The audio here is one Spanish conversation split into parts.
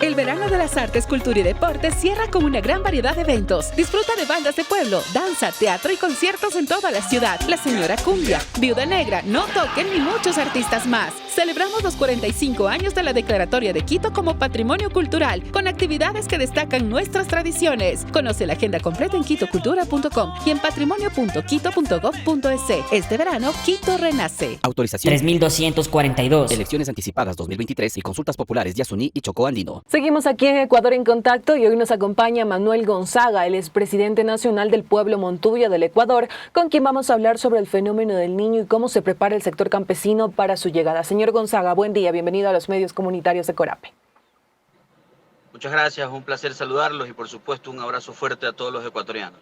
El verano de las artes, cultura y deportes cierra con una gran variedad de eventos. Disfruta de bandas de pueblo, danza, teatro y conciertos en toda la ciudad. La Señora Cumbia, Viuda Negra, No Toquen y muchos artistas más. Celebramos los 45 años de la Declaratoria de Quito como Patrimonio Cultural, con actividades que destacan nuestras tradiciones. Conoce la agenda completa en quitocultura.com y en patrimonio.quito.gov.es. Este verano, Quito renace. Autorización 3242. Elecciones anticipadas 2023 y consultas populares Yasuní y Chocó Andino. Seguimos aquí en Ecuador en Contacto y hoy nos acompaña Manuel Gonzaga, el expresidente nacional del pueblo Montuya del Ecuador, con quien vamos a hablar sobre el fenómeno del Niño y cómo se prepara el sector campesino para su llegada. Señor Gonzaga, buen día, bienvenido a los medios comunitarios de Corape. Muchas gracias, un placer saludarlos y por supuesto un abrazo fuerte a todos los ecuatorianos.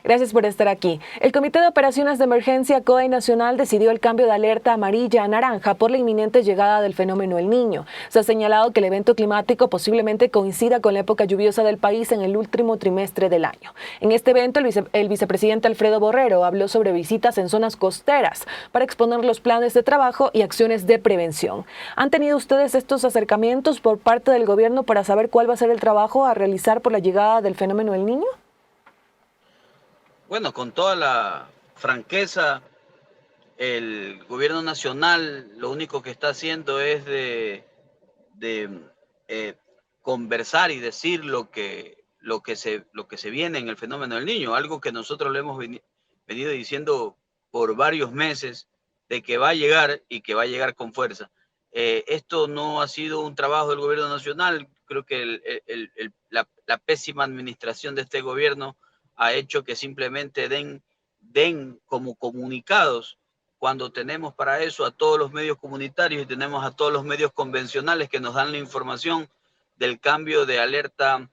Gracias por estar aquí. El Comité de Operaciones de Emergencia COE Nacional decidió el cambio de alerta amarilla a naranja por la inminente llegada del fenómeno El Niño. Se ha señalado que el evento climático posiblemente coincida con la época lluviosa del país en el último trimestre del año. En este evento, el vicepresidente Alfredo Borrero habló sobre visitas en zonas costeras para exponer los planes de trabajo y acciones de prevención. ¿Han tenido ustedes estos acercamientos por parte del gobierno para saber cuál va a ser el trabajo a realizar por la llegada del fenómeno El Niño? Bueno, con toda la franqueza, el gobierno nacional lo único que está haciendo es de conversar y decir lo que se viene en el fenómeno del Niño, algo que nosotros le hemos venido diciendo por varios meses de que va a llegar y que va a llegar con fuerza. Esto no ha sido un trabajo del gobierno nacional, creo que la pésima administración de este gobierno ha hecho que simplemente den como comunicados cuando tenemos para eso a todos los medios comunitarios y tenemos a todos los medios convencionales que nos dan la información del cambio de alerta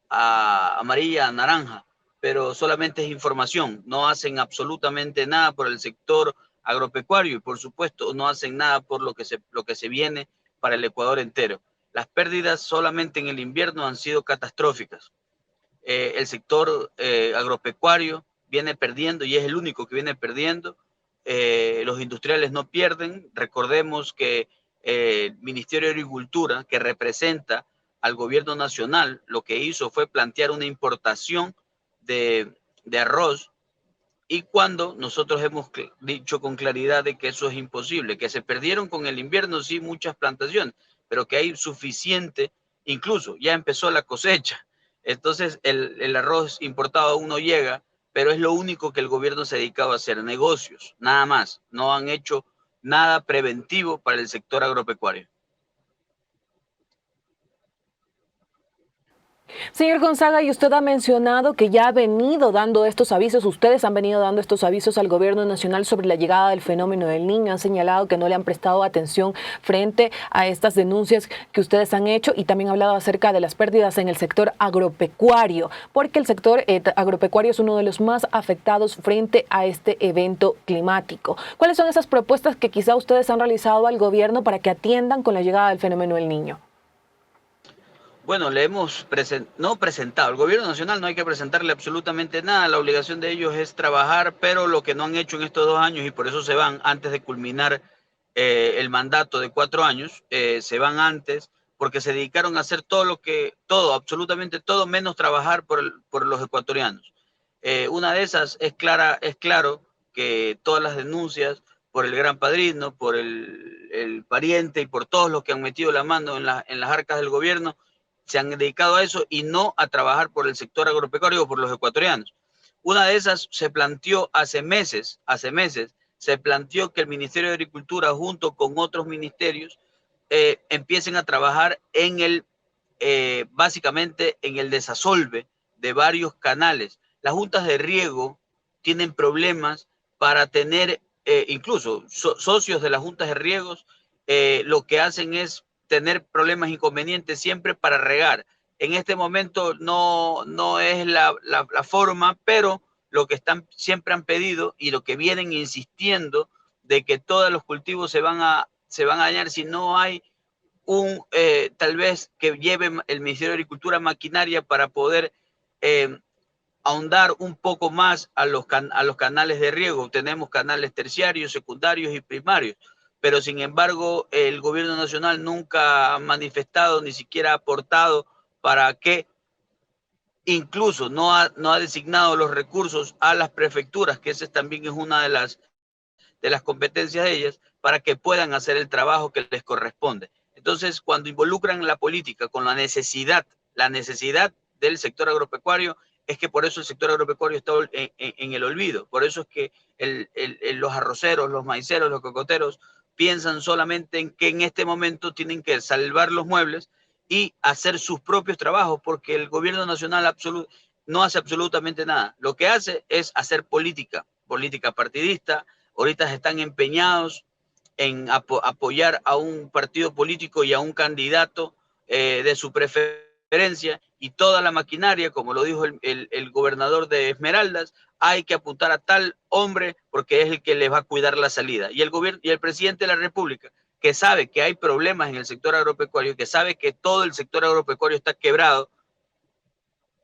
a amarilla a naranja, pero solamente es información, no hacen absolutamente nada por el sector agropecuario y por supuesto no hacen nada por lo que se viene para el Ecuador entero. Las pérdidas solamente en el invierno han sido catastróficas. El sector agropecuario viene perdiendo y es el único que viene perdiendo. Los industriales no pierden. Recordemos que el Ministerio de Agricultura, que representa al gobierno nacional, lo que hizo fue plantear una importación de arroz, y cuando nosotros hemos dicho con claridad de que eso es imposible, que se perdieron con el invierno, sí, muchas plantaciones, pero que hay suficiente, incluso ya empezó la cosecha. Entonces el arroz importado aún no llega, pero es lo único que el gobierno se ha dedicado a hacer, negocios, nada más. No han hecho nada preventivo para el sector agropecuario. Señor Gonzaga, y usted ha mencionado que ya ha venido dando estos avisos, ustedes han venido dando estos avisos al gobierno nacional sobre la llegada del fenómeno del Niño. Han señalado que no le han prestado atención frente a estas denuncias que ustedes han hecho y también ha hablado acerca de las pérdidas en el sector agropecuario, porque el sector agropecuario es uno de los más afectados frente a este evento climático. ¿Cuáles son esas propuestas que quizá ustedes han realizado al gobierno para que atiendan con la llegada del fenómeno del Niño? Bueno, le hemos no presentado, al gobierno nacional no hay que presentarle absolutamente nada, la obligación de ellos es trabajar, pero lo que no han hecho en estos 2 años, y por eso se van antes de culminar el mandato de 4 años, se van antes, porque se dedicaron a hacer absolutamente todo, menos trabajar por los ecuatorianos. Una de esas es claro que todas las denuncias por el gran padrino, por el pariente y por todos los que han metido la mano en las arcas del gobierno, se han dedicado a eso y no a trabajar por el sector agropecuario o por los ecuatorianos. Una de esas se planteó hace meses, se planteó que el Ministerio de Agricultura junto con otros ministerios empiecen a trabajar básicamente en el desasolve de varios canales. Las juntas de riego tienen problemas para tener, incluso socios de las juntas de riegos, lo que hacen es tener problemas, inconvenientes siempre para regar. En este momento no es la forma, pero lo que siempre han pedido y lo que vienen insistiendo de que todos los cultivos se van a dañar si no hay tal vez que lleve el Ministerio de Agricultura maquinaria para poder ahondar un poco más a los canales de riego. Tenemos canales terciarios, secundarios y primarios. pero sin embargo el gobierno nacional nunca ha manifestado, ni siquiera ha aportado para que incluso no ha designado los recursos a las prefecturas, que esa también es una de las competencias de ellas, para que puedan hacer el trabajo que les corresponde. Entonces, cuando involucran la política con la necesidad del sector agropecuario, es que por eso el sector agropecuario está en el olvido. Por eso es que los arroceros, los maiceros, los cocoteros piensan solamente en que en este momento tienen que salvar los muebles y hacer sus propios trabajos, porque el gobierno nacional no hace absolutamente nada. Lo que hace es hacer política partidista. Ahorita están empeñados en apoyar a un partido político y a un candidato de su preferencia, y toda la maquinaria, como lo dijo el gobernador de Esmeraldas, hay que apuntar a tal hombre porque es el que les va a cuidar la salida. Y el presidente de la República, que sabe que hay problemas en el sector agropecuario, que sabe que todo el sector agropecuario está quebrado,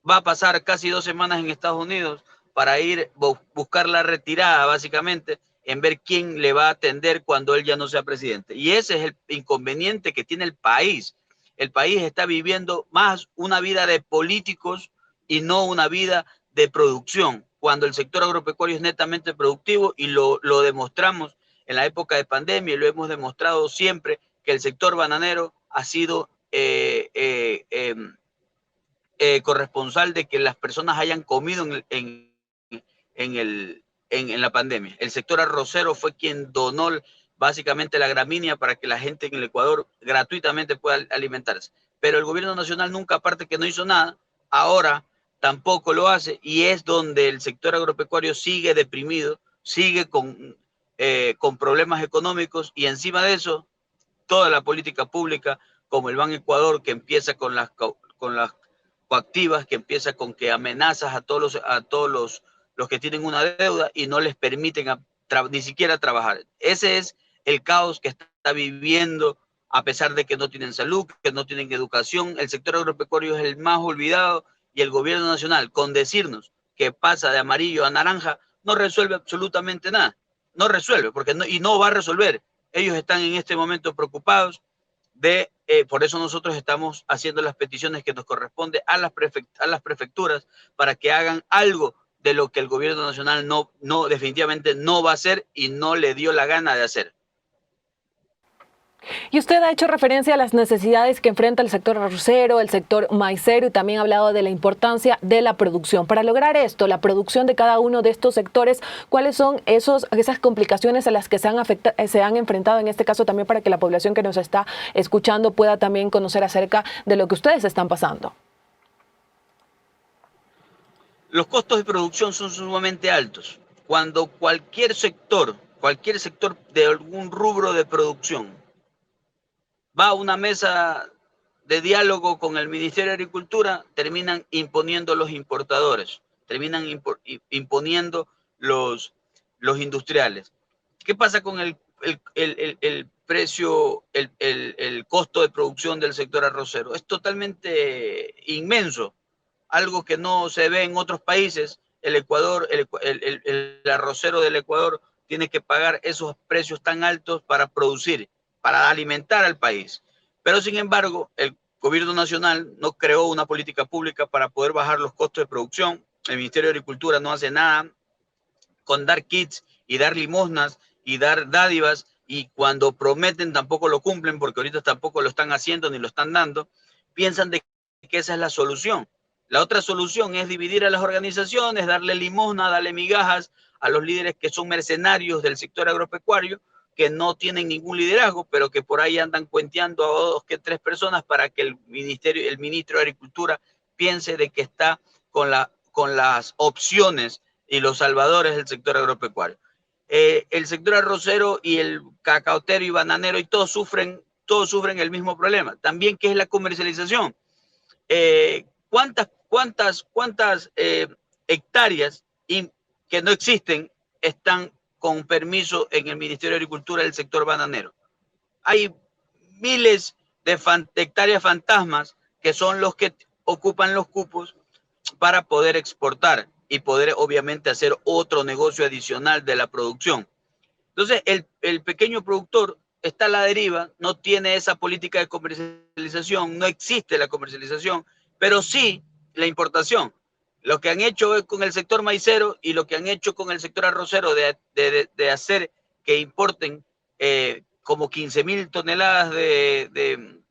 va a pasar casi 2 semanas en Estados Unidos para ir buscar la retirada, básicamente, en ver quién le va a atender cuando él ya no sea presidente. Y ese es el inconveniente que tiene el país. El país está viviendo más una vida de políticos y no una vida de producción, cuando el sector agropecuario es netamente productivo, y lo demostramos en la época de pandemia, y lo hemos demostrado siempre, que el sector bananero ha sido corresponsal de que las personas hayan comido en la pandemia. El sector arrocero fue quien donó básicamente la gramínea para que la gente en el Ecuador gratuitamente pueda alimentarse. Pero el gobierno nacional nunca, aparte que no hizo nada, ahora tampoco lo hace, y es donde el sector agropecuario sigue deprimido, sigue con problemas económicos, y encima de eso, toda la política pública, como el Ban Ecuador, que empieza con las coactivas, que empieza con que amenazas a todos los que tienen una deuda y no les permiten ni siquiera trabajar. Ese es el caos que está viviendo, a pesar de que no tienen salud, que no tienen educación. El sector agropecuario es el más olvidado, y el gobierno nacional, con decirnos que pasa de amarillo a naranja, no resuelve absolutamente nada. No resuelve, y no va a resolver. Ellos están en este momento preocupados por eso nosotros estamos haciendo las peticiones que nos corresponde a las prefecturas, para que hagan algo de lo que el gobierno nacional definitivamente no va a hacer y no le dio la gana de hacer. Y usted ha hecho referencia a las necesidades que enfrenta el sector arrocero, el sector maicero, y también ha hablado de la importancia de la producción. Para lograr esto, la producción de cada uno de estos sectores, ¿cuáles son esas complicaciones a las que se han enfrentado en este caso, también para que la población que nos está escuchando pueda también conocer acerca de lo que ustedes están pasando? Los costos de producción son sumamente altos. Cuando cualquier sector de algún rubro de producción va a una mesa de diálogo con el Ministerio de Agricultura, terminan imponiendo los importadores, terminan imponiendo los industriales. ¿Qué pasa con el precio, el costo de producción del sector arrocero? Es totalmente inmenso, algo que no se ve en otros países. El Ecuador, el arrocero del Ecuador tiene que pagar esos precios tan altos para producir, para alimentar al país. Pero sin embargo, el gobierno nacional no creó una política pública para poder bajar los costos de producción. El Ministerio de Agricultura no hace nada con dar kits y dar limosnas y dar dádivas, y cuando prometen tampoco lo cumplen, porque ahorita tampoco lo están haciendo ni lo están dando. Piensan de que esa es la solución. La otra solución es dividir a las organizaciones, darle limosna, darle migajas a los líderes que son mercenarios del sector agropecuario, que no tienen ningún liderazgo, pero que por ahí andan cuenteando a 2 que 3 personas para que el ministro de Agricultura piense de que está con las opciones y los salvadores del sector agropecuario. El sector arrocero y el cacaotero y bananero, y todos sufren el mismo problema. También, ¿qué es la comercialización? ¿Cuántas hectáreas que no existen están con permiso en el Ministerio de Agricultura del sector bananero? Hay miles de hectáreas fantasmas que son los que ocupan los cupos para poder exportar y poder obviamente hacer otro negocio adicional de la producción. Entonces el pequeño productor está a la deriva, no tiene esa política de comercialización, no existe la comercialización, pero sí la importación. Lo que han hecho con el sector maicero y lo que han hecho con el sector arrocero de hacer que importen como 15.000 toneladas de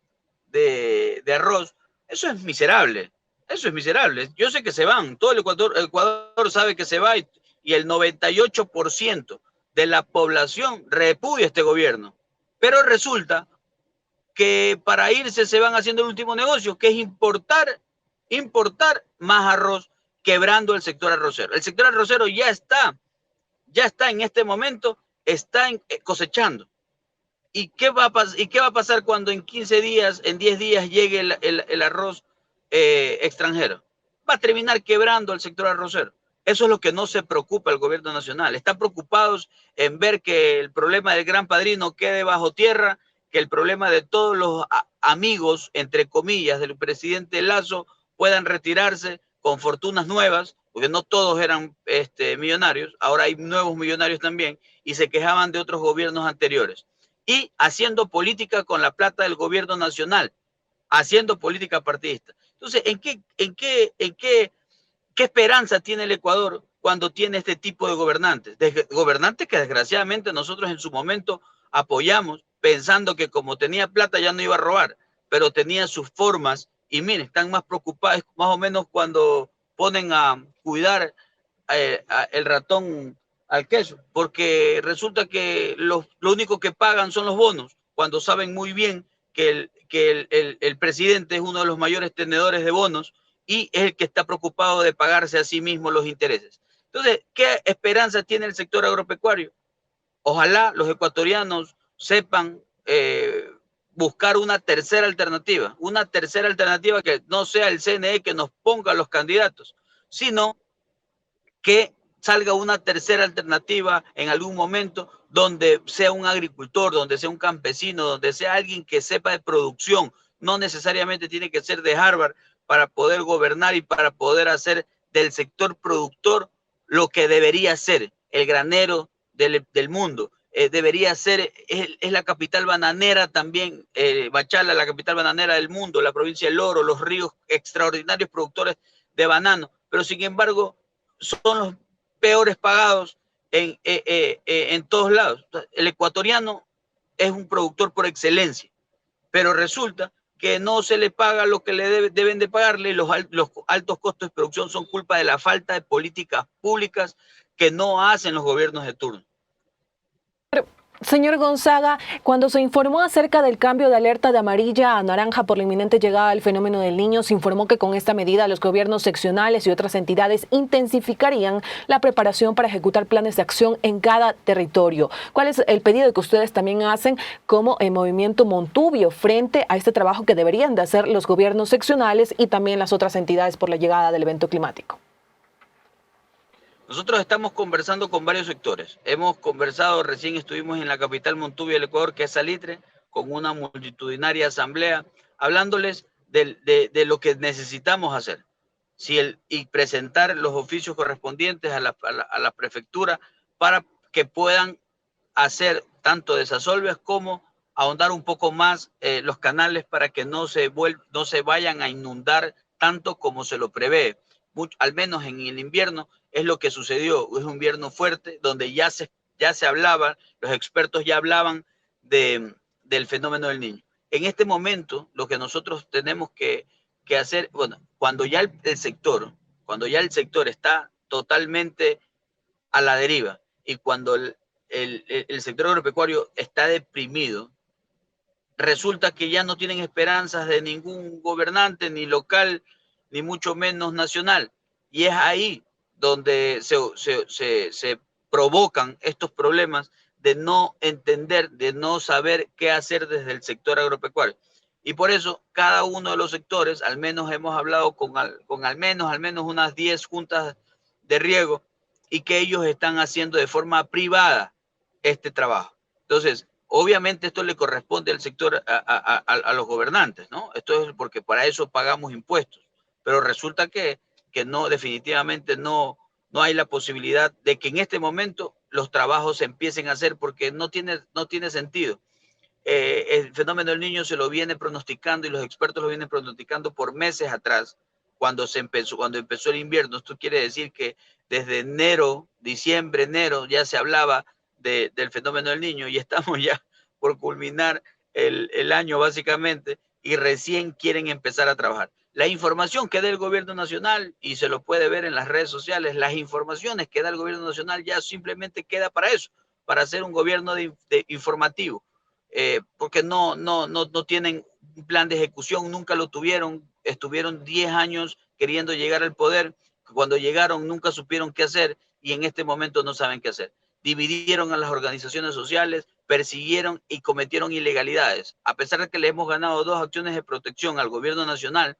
arroz, eso es miserable. Eso es miserable. Yo sé que se van. Todo el Ecuador sabe que se va y el 98% de la población repudia este gobierno. Pero resulta que para irse se van haciendo el último negocio, que es importar más arroz, quebrando el sector arrocero. El sector arrocero ya está en este momento, está cosechando. ¿Y qué va a pasar cuando en 15 días, en 10 días llegue el arroz extranjero? Va a terminar quebrando el sector arrocero. Eso es lo que no se preocupa el gobierno nacional. Están preocupados en ver que el problema del Gran Padrino quede bajo tierra, que el problema de todos los amigos, entre comillas, del presidente Lazo puedan retirarse con fortunas nuevas, porque no todos eran millonarios, ahora hay nuevos millonarios también, y se quejaban de otros gobiernos anteriores. Y haciendo política con la plata del gobierno nacional, haciendo política partidista. Entonces, ¿qué esperanza tiene el Ecuador cuando tiene este tipo de gobernantes? Gobernantes que desgraciadamente nosotros en su momento apoyamos, pensando que como tenía plata ya no iba a robar, pero tenía sus formas y miren, están más preocupados, más o menos cuando ponen a cuidar el ratón al queso, porque resulta que lo único que pagan son los bonos, cuando saben muy bien que el presidente es uno de los mayores tenedores de bonos y es el que está preocupado de pagarse a sí mismo los intereses. Entonces, ¿qué esperanza tiene el sector agropecuario? Ojalá los ecuatorianos sepan buscar una tercera alternativa que no sea el CNE que nos ponga los candidatos, sino que salga una tercera alternativa en algún momento donde sea un agricultor, donde sea un campesino, donde sea alguien que sepa de producción. No necesariamente tiene que ser de Harvard para poder gobernar y para poder hacer del sector productor lo que debería ser el granero del mundo. Debería ser, es la capital bananera también, Machala, la capital bananera del mundo, la provincia del Oro, los ríos extraordinarios productores de banano, pero sin embargo son los peores pagados en todos lados. El ecuatoriano es un productor por excelencia, pero resulta que no se le paga lo que le deben de pagarle. Los altos costos de producción son culpa de la falta de políticas públicas que no hacen los gobiernos de turno. Señor Gonzaga, cuando se informó acerca del cambio de alerta de amarilla a naranja por la inminente llegada del fenómeno del Niño, se informó que con esta medida los gobiernos seccionales y otras entidades intensificarían la preparación para ejecutar planes de acción en cada territorio. ¿Cuál es el pedido que ustedes también hacen como Movimiento Montubio frente a este trabajo que deberían de hacer los gobiernos seccionales y también las otras entidades por la llegada del evento climático? Nosotros estamos conversando con varios sectores. Hemos conversado, recién estuvimos en la capital Montubio del Ecuador, que es Salitre, con una multitudinaria asamblea, hablándoles de lo que necesitamos hacer. Y presentar los oficios correspondientes a la prefectura para que puedan hacer tanto desasolves como ahondar un poco más los canales para que no se vayan a inundar tanto como se lo prevé. Al menos en el invierno es lo que sucedió, es un invierno fuerte donde ya se hablaba, los expertos ya hablaban del fenómeno del Niño. En este momento lo que nosotros tenemos que hacer, bueno, cuando ya el sector está totalmente a la deriva y cuando el sector agropecuario está deprimido, resulta que ya no tienen esperanzas de ningún gobernante, ni local, ni mucho menos nacional. Y es ahí donde se provocan estos problemas de no entender, de no saber qué hacer desde el sector agropecuario. Y por eso cada uno de los sectores, al menos hemos hablado con al menos unas 10 juntas de riego y que ellos están haciendo de forma privada este trabajo. Entonces, obviamente esto le corresponde al sector, a los gobernantes, ¿no? Esto es porque para eso pagamos impuestos. Pero resulta que no, definitivamente no hay la posibilidad de que en este momento los trabajos se empiecen a hacer porque no tiene sentido. El fenómeno del Niño se lo viene pronosticando y los expertos lo vienen pronosticando por meses atrás, cuando empezó el invierno. Esto quiere decir que desde enero, diciembre, enero, ya se hablaba del fenómeno del Niño y estamos ya por culminar el año básicamente y recién quieren empezar a trabajar. La información que da el gobierno nacional, y se lo puede ver en las redes sociales, las informaciones que da el gobierno nacional ya simplemente queda para eso, para hacer un gobierno informativo. Porque no tienen un plan de ejecución, nunca lo tuvieron, estuvieron 10 años queriendo llegar al poder, cuando llegaron nunca supieron qué hacer y en este momento no saben qué hacer. Dividieron a las organizaciones sociales, persiguieron y cometieron ilegalidades. A pesar de que le hemos ganado 2 acciones de protección al gobierno nacional,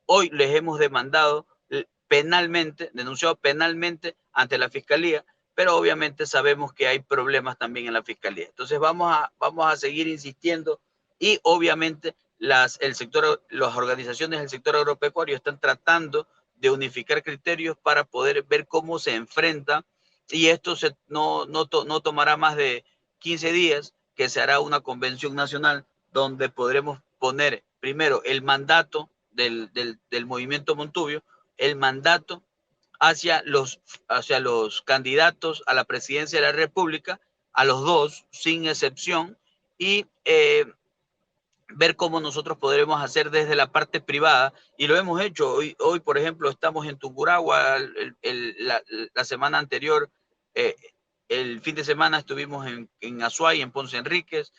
hoy les hemos demandado penalmente, denunciado penalmente ante la fiscalía, pero obviamente sabemos que hay problemas también en la fiscalía. Entonces vamos a seguir insistiendo y obviamente las organizaciones del sector agropecuario están tratando de unificar criterios para poder ver cómo se enfrenta, y esto no tomará más de 15 días, que se hará una convención nacional donde podremos poner primero el mandato del movimiento Montubio, el mandato hacia los candidatos a la presidencia de la República, a los 2, sin excepción, y ver cómo nosotros podremos hacer desde la parte privada, y lo hemos hecho. Hoy por ejemplo, estamos en Tungurahua, la semana anterior, el fin de semana estuvimos en Azuay, en Ponce Enríquez,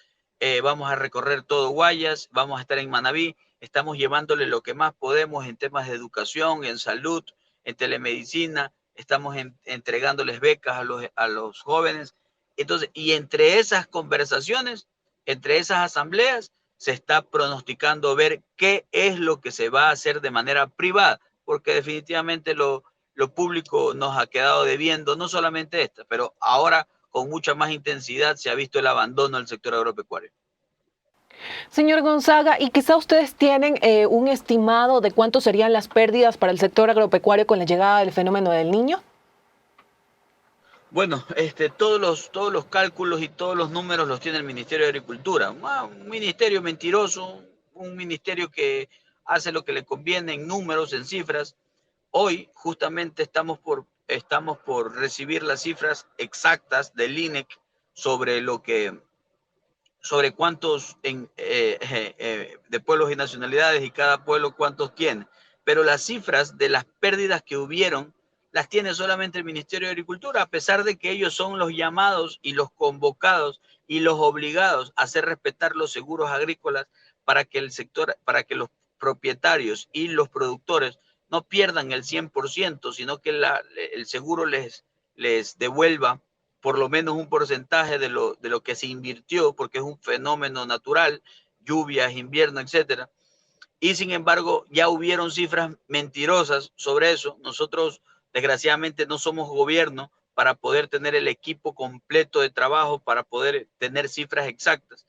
vamos a recorrer todo Guayas, vamos a estar en Manabí, estamos llevándole lo que más podemos en temas de educación, en salud, en telemedicina, estamos entregándoles becas a los jóvenes. Entonces, y entre esas conversaciones, entre esas asambleas, se está pronosticando ver qué es lo que se va a hacer de manera privada, porque definitivamente lo público nos ha quedado debiendo, no solamente esta, pero ahora con mucha más intensidad se ha visto el abandono del sector agropecuario. Señor Gonzaga, y quizá ustedes tienen un estimado de cuánto serían las pérdidas para el sector agropecuario con la llegada del fenómeno del Niño. Bueno, todos los cálculos y todos los números los tiene el Ministerio de Agricultura. Un ministerio mentiroso, un ministerio que hace lo que le conviene en números, en cifras. Hoy justamente estamos por recibir las cifras exactas del INEC sobre cuántos de pueblos y nacionalidades, y cada pueblo cuántos tiene. Pero las cifras de las pérdidas que hubieron las tiene solamente el Ministerio de Agricultura, a pesar de que ellos son los llamados y los convocados y los obligados a hacer respetar los seguros agrícolas para que los propietarios y los productores no pierdan el 100%, sino que el seguro les devuelva por lo menos un porcentaje de lo que se invirtió, porque es un fenómeno natural, lluvias, invierno, etcétera. Y sin embargo, ya hubieron cifras mentirosas sobre eso. Nosotros, desgraciadamente, no somos gobierno para poder tener el equipo completo de trabajo, para poder tener cifras exactas.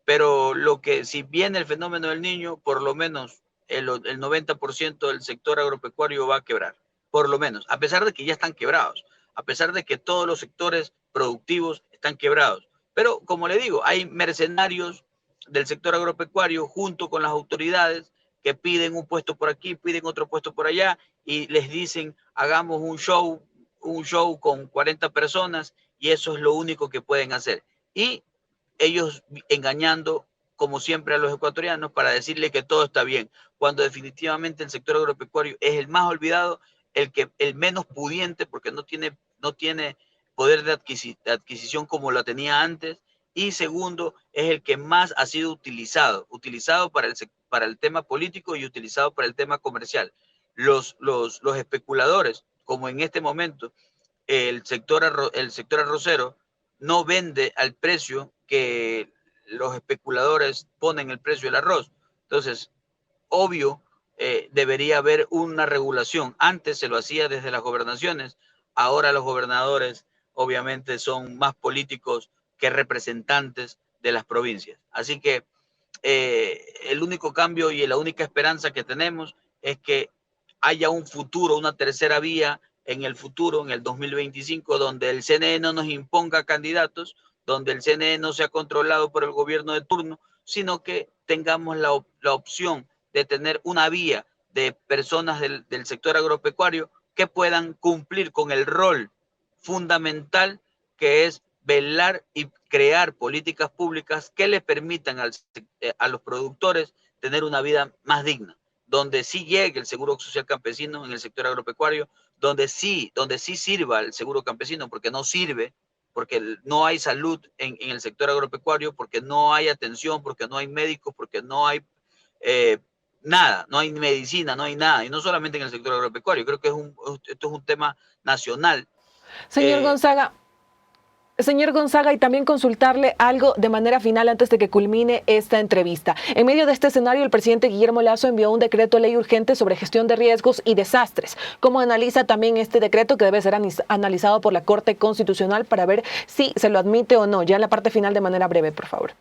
Pero si viene el fenómeno del Niño, por lo menos el 90% del sector agropecuario va a quebrar, por lo menos, a pesar de que ya están quebrados, a pesar de que todos los sectores productivos están quebrados. Pero, como le digo, hay mercenarios del sector agropecuario junto con las autoridades que piden un puesto por aquí, piden otro puesto por allá, y les dicen, hagamos un show con 40 personas, y eso es lo único que pueden hacer. Y ellos engañando, como siempre, a los ecuatorianos para decirles que todo está bien, cuando definitivamente el sector agropecuario es el más olvidado, el menos pudiente, porque no tiene poder de adquisición como lo tenía antes, y segundo, es el que más ha sido utilizado para el tema político y utilizado para el tema comercial. Los especuladores, como en este momento el sector arrocero, no vende al precio que los especuladores ponen el precio del arroz. Entonces, obvio, debería haber una regulación. Antes se lo hacía desde las gobernaciones, ahora los gobernadores obviamente son más políticos que representantes de las provincias. Así que el único cambio y la única esperanza que tenemos es que haya un futuro, una tercera vía en el futuro, en el 2025, donde el CNE no nos imponga candidatos, donde el CNE no sea controlado por el gobierno de turno, sino que tengamos la opción de tener una vía de personas del sector agropecuario que puedan cumplir con el rol fundamental que es velar y crear políticas públicas que le permitan a los productores tener una vida más digna, donde sí llegue el seguro social campesino en el sector agropecuario, donde sí sirva el seguro campesino, porque no sirve, porque no hay salud en el sector agropecuario, porque no hay atención, porque no hay médicos, porque no hay nada, no hay medicina, no hay nada, y no solamente en el sector agropecuario. Creo que esto es un tema nacional. Señor Gonzaga, y también consultarle algo de manera final antes de que culmine esta entrevista. En medio de este escenario, el presidente Guillermo Lasso envió un decreto ley urgente sobre gestión de riesgos y desastres. ¿Cómo analiza también este decreto que debe ser analizado por la Corte Constitucional para ver si se lo admite o no? Ya en la parte final, de manera breve, por favor.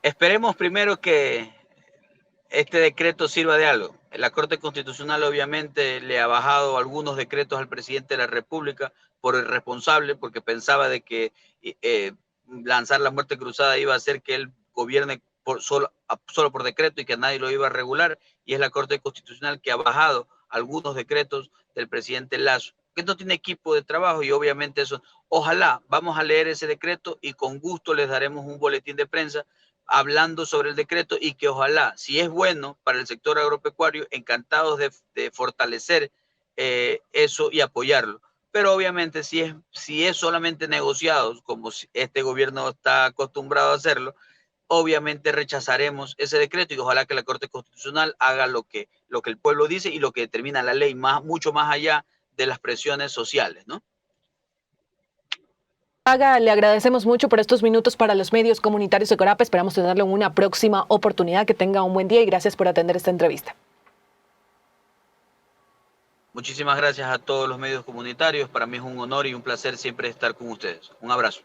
Esperemos primero que este decreto sirva de algo. La Corte Constitucional obviamente le ha bajado algunos decretos al presidente de la República por irresponsable, porque pensaba de que lanzar la muerte cruzada iba a hacer que él gobierne solo por decreto y que nadie lo iba a regular, y es la Corte Constitucional que ha bajado algunos decretos del presidente Lasso, que no tiene equipo de trabajo, y obviamente eso, ojalá, vamos a leer ese decreto y con gusto les daremos un boletín de prensa hablando sobre el decreto, y que ojalá, si es bueno para el sector agropecuario, encantados de fortalecer eso y apoyarlo. Pero obviamente si es solamente negociados, como este gobierno está acostumbrado a hacerlo, obviamente rechazaremos ese decreto, y ojalá que la Corte Constitucional haga lo que el pueblo dice y lo que determina la ley, mucho más allá de las presiones sociales, ¿no? Le agradecemos mucho por estos minutos para los medios comunitarios de Corapa. Esperamos tenerlo en una próxima oportunidad. Que tenga un buen día y gracias por atender esta entrevista. Muchísimas gracias a todos los medios comunitarios. Para mí es un honor y un placer siempre estar con ustedes. Un abrazo.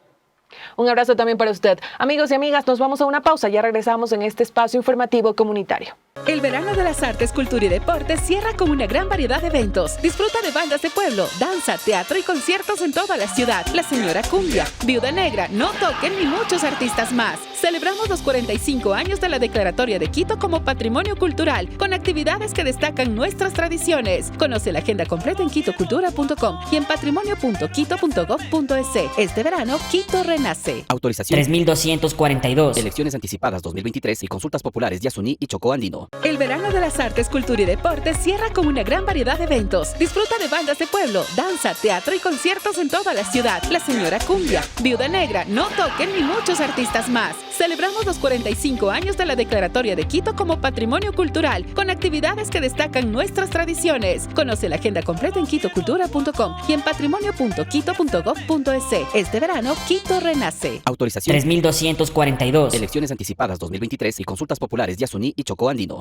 Un abrazo también para usted. Amigos y amigas, nos vamos a una pausa. Ya regresamos en este espacio informativo comunitario. El verano de las artes, cultura y deportes cierra con una gran variedad de eventos. Disfruta de bandas de pueblo, danza, teatro y conciertos en toda la ciudad. La Señora Cumbia, Viuda Negra, No Toquen y muchos artistas más. Celebramos los 45 años de la Declaratoria de Quito como Patrimonio Cultural, con actividades que destacan nuestras tradiciones. Conoce la agenda completa en quitocultura.com y en patrimonio.quito.gov.es. Este verano, Quito renace. Autorización 3242. Elecciones anticipadas 2023 y consultas populares Yasuní y Chocó Andino. El verano de las artes, cultura y deportes cierra con una gran variedad de eventos. Disfruta de bandas de pueblo, danza, teatro y conciertos en toda la ciudad. La Señora Cumbia, Viuda Negra, No Toquen y muchos artistas más. Celebramos los 45 años de la Declaratoria de Quito como Patrimonio Cultural, con actividades que destacan nuestras tradiciones. Conoce la agenda completa en quitocultura.com y en patrimonio.quito.gov.es. Este verano, Quito renace. Autorización 3242. Elecciones anticipadas 2023 y consultas populares Yasuní y Chocó Andino.